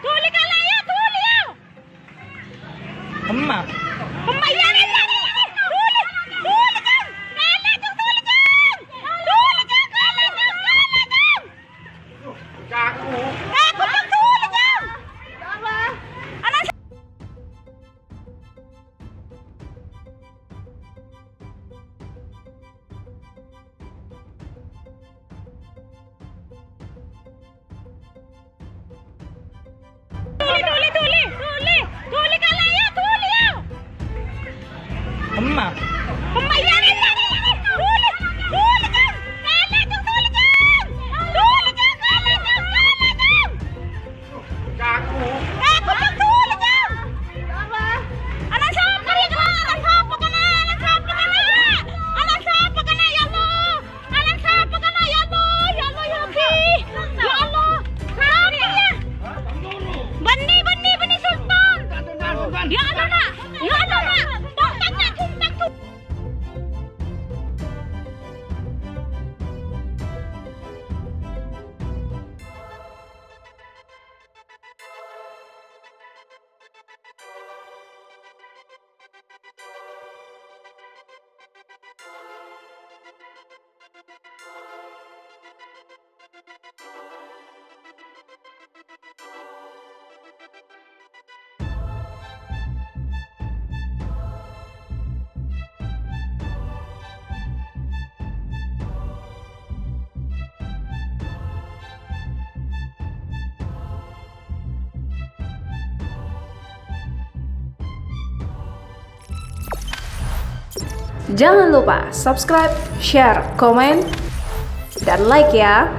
Tuli ka ya, tuli ya. Emma. Emma ya, tuli, tuli kan. Kala jeng tuli jeng. Tuli jeng, kala jeng. Kaku. Aku jeng tuli jeng. Anak tuli ka ya, tuli ya. Emma. Emma ya, tuli, tuli kan. Kala jeng tuli jeng. Tuli jeng, kala jeng. Kaku. Aku jeng tuli jeng. Anak siapa nih kau? Anak siapa kena? Anak siapa kena? Anak siapa kena ya Allah? Anak siapa kena ya Allah? Ya Allah ya Rabbi. Ya Allah. Siapa ya? Bani Sultan. Ya Allah nak. Ya Allah nak. Tumpak nak, tumpak. Jangan lupa subscribe, share, komen, dan like ya.